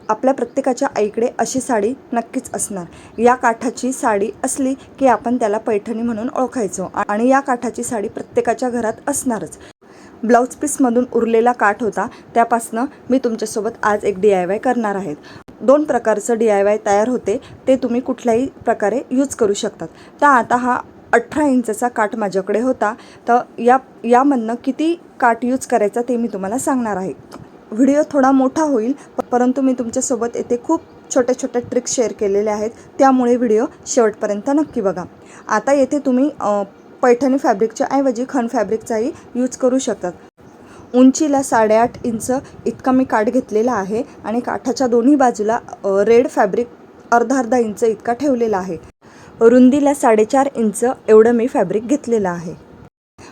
आपल्या प्रत्येकाच्या आईकडे अशी साडी नक्कीच असणार। या काठाची साडी असली की आपण त्याला पैठणी म्हणून ओळखायचो आणि या काठाची साडी प्रत्येकाच्या घरात असणारच। ब्लाऊज पीसमधून उरलेला काठ होता, त्यापासनं मी तुमच्यासोबत आज एक DIY करणार आहे। 2 प्रकारचं DIY तयार होते, ते तुम्ही कुठल्याही प्रकारे यूज करू शकतात। तर आता हा 18 इंचचा काठ माझ्याकडे होता, तर यामधनं किती काठ यूज करायचा ते मी तुम्हाला सांगणार आहे। व्हिडिओ थोडा मोठा होईल, परंतु मी तुमच्यासोबत येथे खूप छोट्या ट्रिक्स शेअर केलेल्या आहेत, त्यामुळे व्हिडिओ शेवटपर्यंत नक्की बघा। आता येथे तुम्ही पैठणी फॅब्रिकच्या ऐवजी खण फॅब्रिकचाही यूज करू शकतात। उंचीला 8.5 इंच इतका मी काठ घेतलेला आहे आणि काठाच्या दोन्ही बाजूला रेड फॅब्रिक अर्धा इंच इतका ठेवलेला आहे। रुंदीला 4.5 इंच एवढं मी फॅब्रिक घेतलेलं आहे।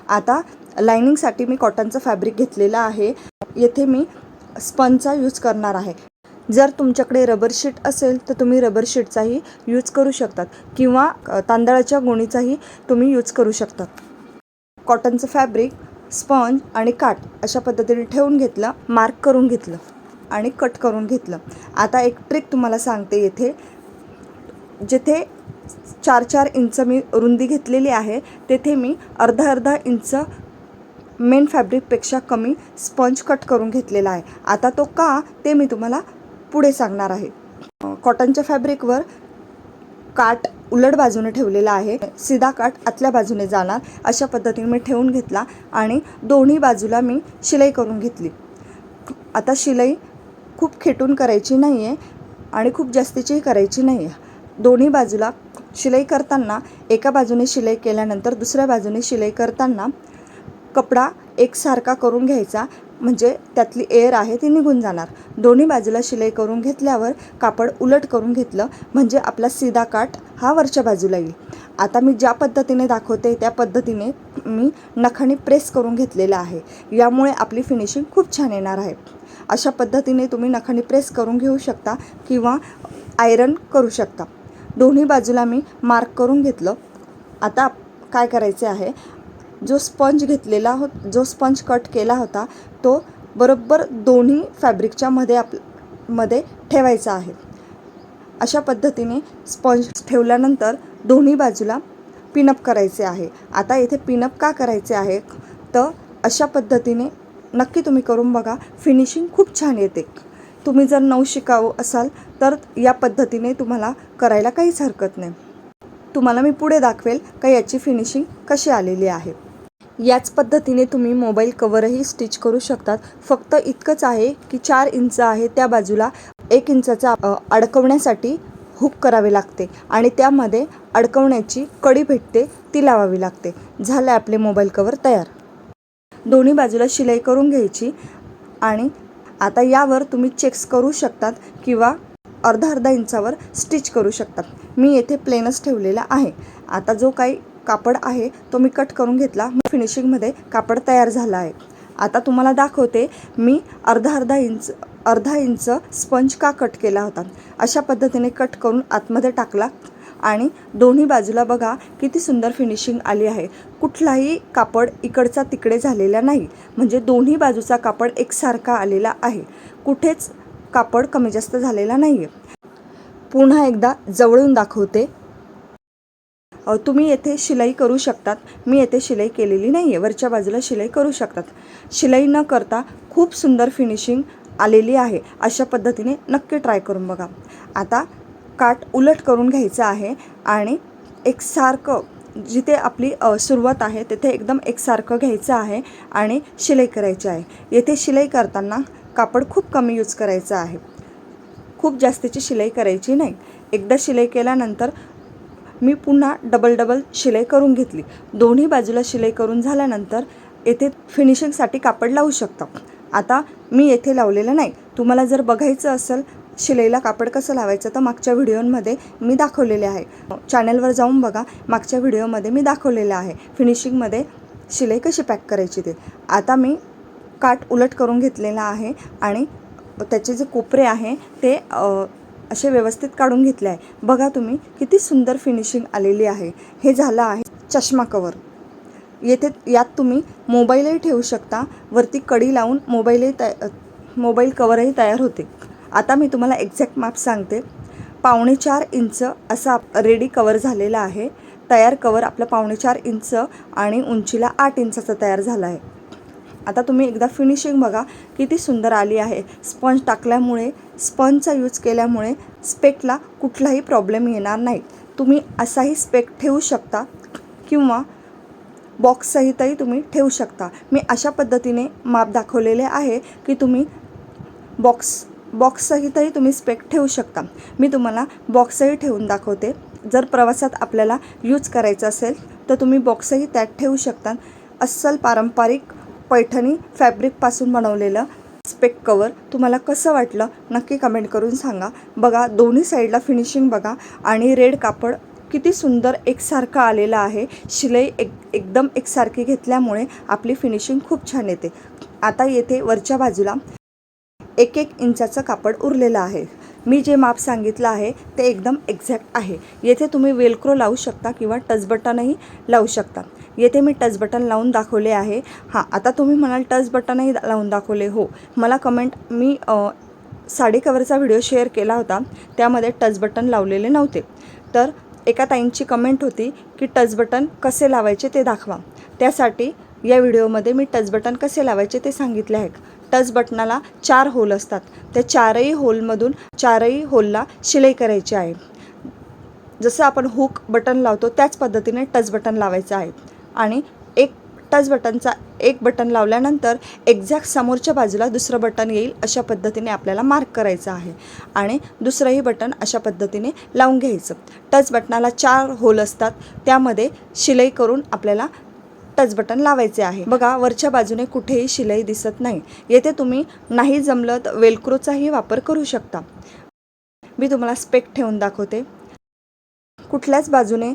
आता लायनिंगसाठी मी कॉटनचं फॅब्रिक घेतलेलं आहे। येथे मी स्पंजचा यूज करणार आहे। जर तुमच्याकडे रबर शीट असेल तर तुम्ही रबर शीटचाही यूज करू शकतात किंवा तांदळाच्या गोणीचाही तुम्ही यूज करू शकतात। कॉटनचं फॅब्रिक, स्पंज आणि काठ अशा पद्धतीने ठेवून घेतलं, मार्क करून घेतलं आणि कट करून घेतलं। आता एक ट्रिक तुम्हाला सांगते। येथे जिथे 4.4 इंच मी रुंदी घेतलेली आहे, तेथे मी अर्धा इंच मेन फॅब्रिकपेक्षा कमी स्पंज कट करून घेतलेला आहे। आता तो का ते मी तुम्हाला पुढे सांगणार आहे। कॉटनच्या फॅब्रिकवर काठ उलट बाजूने ठेवलेला आहे, सीधा काठ आतल्या बाजूने जाणार अशा पद्धतीने मी ठेवून घेतला आणि दोन्ही बाजूला मी शिलाई करून घेतली। आता शिलाई खूप खेटून करायची नाही आहे आणि खूप जास्तीची करायची नाही आहे। दोन्ही बाजूला शिलाई करताना एका बाजूने शिलाई केल्यानंतर दुसऱ्या बाजूने शिलाई करताना कपडा एकसारखा करून घ्यायचा, म्हणजे त्यातली एअर आहे ती निघून जाणार। दोन्ही बाजूला शिलाई करून घेतल्यावर कापड उलट करून घेतलं म्हणजे आपला सीधा काठ हा वरच्या बाजूला येईल। आता मी ज्या पद्धतीने दाखवते त्या पद्धतीने मी नखाने प्रेस करून घेतलेला आहे, यामुळे आपली फिनिशिंग खूप छान येणार आहे। अशा पद्धतीने तुम्ही नखाने प्रेस करून घेऊ शकता किंवा आयरन करू शकता। दोन्ही बाजूला मी मार्क करून घेतलं। आता काय करायचे आहे, जो स्पंज कट केला होता तो बरोबर दोन्ही फॅब्रिकच्या मध्ये ठेवायचा आहे। अशा पद्धतीने स्पंज ठेवल्यानंतर दोन्ही बाजूला पिनअप करायचे आहे। आता इथे पिनअप का करायचे आहे, तर अशा पद्धतीने नक्की तुम्ही करून बघा, फिनिशिंग खूप छान येते। तुम्ही जर नवशिकाऊ असाल तर या पद्धतीने तुम्हाला करायला काहीच हरकत नाही। तुम्हाला मी पुढे दाखवेल का याची फिनिशिंग कशी आलेली आहे। याच पद्धतीने तुम्ही मोबाईल कवरही स्टिच करू शकतात। फक्त इतकंच आहे की 4 इंच आहे त्या बाजूला 1 इंचाचा अडकवण्यासाठी हुक करावे लागते आणि त्यामध्ये अडकवण्याची कडी भेटते ती लावावी लागते। झाले आपले मोबाईल कवर तयार। दोन्ही बाजूला शिलाई करून घ्यायची आणि आता यावर तुम्ही चेक्स करू शकतात किंवा अर्धा इंचावर स्टिच करू शकतात। मी येथे प्लेनच ठेवलेला आहे। आता जो काही कापड आहे तो मी कट करून घेतला। फिनिशिंगमध्ये कापड तयार झाला आहे। आता तुम्हाला दाखवते मी अर्धा इंच स्पंज का कट केला होता। अशा पद्धतीने कट करून आतमध्ये टाकला आणि दोन्ही बाजूला बघा किती सुंदर फिनिशिंग आली आहे। कुठलाही कापड इकडचा तिकडे झालेला नाही, म्हणजे दोन्ही बाजूचा कापड एकसारखा आलेला आहे। कुठेच कापड कमी जास्त झालेला नाही आहे। पुन्हा एकदा जवळून दाखवते। तुम्ही येथे शिलाई करू शकतात। मी येथे शिलाई केलेली नाही आहे, वरच्या बाजूला शिलाई करू शकतात। शिलाई न करता खूप सुंदर फिनिशिंग आलेली आहे। अशा पद्धतीने नक्की ट्राय करून बघा। आता काठ उलट करून घ्यायचं आहे आणि एकसारखं जिथे आपली सुरुवात आहे तिथे एकदम एकसारखं घ्यायचं आहे आणि शिलाई करायची आहे। येथे शिलाई करताना कापड खूप कमी यूज करायचं आहे, खूप जास्तीची शिलाई करायची नाही। एकदा शिलाई केल्यानंतर मी पुन्हा डबल शिलाई करून घेतली। दोन्ही बाजूला शिलाई करून झाल्यानंतर येथे फिनिशिंगसाठी कापड लावू शकता। आता मी येथे लावलेलं नाही। तुम्हाला जर बघायचं असेल शिलाईला कापड कसं लावायचं तर मागच्या व्हिडिओमध्ये मी दाखवलेले आहे। चॅनलवर जाऊन बघा, मागच्या व्हिडिओमध्ये मी दाखवलेलं आहे फिनिशिंगमध्ये शिलाई कशी पॅक करायची ते। आता मी काठ उलट करून घेतलेला आहे आणि त्याचे जे कोपरे आहे ते असे व्यवस्थित काढून घेतले आहे। बघा तुम्ही किती सुंदर फिनिशिंग आलेली आहे। हे झालं आहे चष्मा कवर। यात तुम्ही मोबाईलही ठेवू शकता, वरती कडी लावून मोबाईल कवरही तयार होते। आता मी तुम्हाला एक्झॅक्ट माप सांगते. 4.25 इंच असा रेडी कवर झालेला आहे. तयार कवर आपलं 4.25 इंच आणि उंचीला 8 इंचाचा तयार झाला आहे. आता तुम्ही एकदा फिनिशिंग बघा किती सुंदर आली आहे. स्पंज टाकल्यामुळे, स्पंजचा यूज केल्यामुळे स्पेकला कुठलाही प्रॉब्लेम येणार नाही. तुम्ही असाही स्पेक ठेवू शकता किंवा बॉक्ससहितही तुम्ही ठेवू शकता. मी अशा पद्धतीने माप दाखवलेले आहे की तुम्ही बॉक्ससहितही तुम्ही स्पेक ठेवू शकता. मी तुम्हाला बॉक्सही ठेवून दाखवते. जर प्रवासात आपल्याला यूज करायचं असेल तर तुम्ही बॉक्सही त्यात ठेवू शकता. अस्सल पारंपरिक पैठणी फॅब्रिकपासून बनवलेलं स्पेक कवर तुम्हाला कसं वाटलं नक्की कमेंट करून सांगा. बघा दोन्ही साईडला फिनिशिंग बघा आणि रेड कापड किती सुंदर एकसारखं आलेलं आहे. शिलाई एकदम एकसारखी घेतल्यामुळे आपली फिनिशिंग खूप छान येते. आता येथे वरच्या बाजूला 1 इंचाचं कापड उरलेलं आहे. मी जे माप सांगितलं आहे ते एकदम एक्झॅक्ट आहे. येथे तुम्ही वेलक्रो लावू शकता किंवा टच बटनही लावू शकता. येथे मी टच बटन लावून दाखवले आहे. आता तुम्ही म्हणाल टच बटनही लावून दाखवले. हो, मला मी साडी कवरचा व्हिडिओ शेअर केला होता, त्यामध्ये टच बटन लावलेले नव्हते. तर एका ताईंची कमेंट होती की टच बटन कसे लावायचे ते दाखवा. त्यासाठी या व्हिडिओमध्ये मी टच बटन कसे लावायचे ते सांगितले आहे. टच बटनाला 4 होल असतात. त्या 4ही होलला शिलाई करायची आहे. जसं आपण हुक बटन लावतो त्याच पद्धतीने टच बटन लावायचं आहे. आणि टच बटनचा एक बटन लावल्यानंतर एक्झॅक्ट समोरच्या बाजूला दुसरं बटन येईल अशा पद्धतीने आपल्याला मार्क करायचं आहे. आणि दुसरंही बटन अशा पद्धतीने लावून घ्यायचं. टच बटनाला 4 होल असतात, त्यामध्ये शिलाई करून आपल्याला टच बटन लावायचे आहे. बघा वरच्या बाजूने कुठेही शिलाई दिसत नाही. येथे तुम्ही नाही जमलं तर वेलक्रोचाही वापर करू शकता. मी तुम्हाला स्पेक ठेवून दाखवते. कुठल्याच बाजूने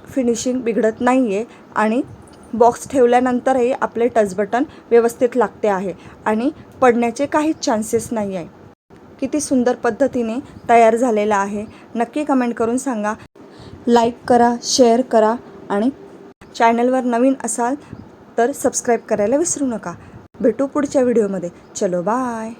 फिनिशिंग बिघडत नाही आहे आणि बॉक्स ठेवल्यानंतरही आपले टच बटन व्यवस्थित लागते आहे आणि पडण्याचे काहीच चान्सेस नाही आहे. किती सुंदर पद्धतीने तयार झालेला आहे. नक्की कमेंट करून सांगा. लाईक करा, शेअर करा आणि चॅनलवर नवीन असाल तर सबस्क्राईब करायला विसरू नका. भेटू पुढच्या व्हिडिओमध्ये. चलो बाय.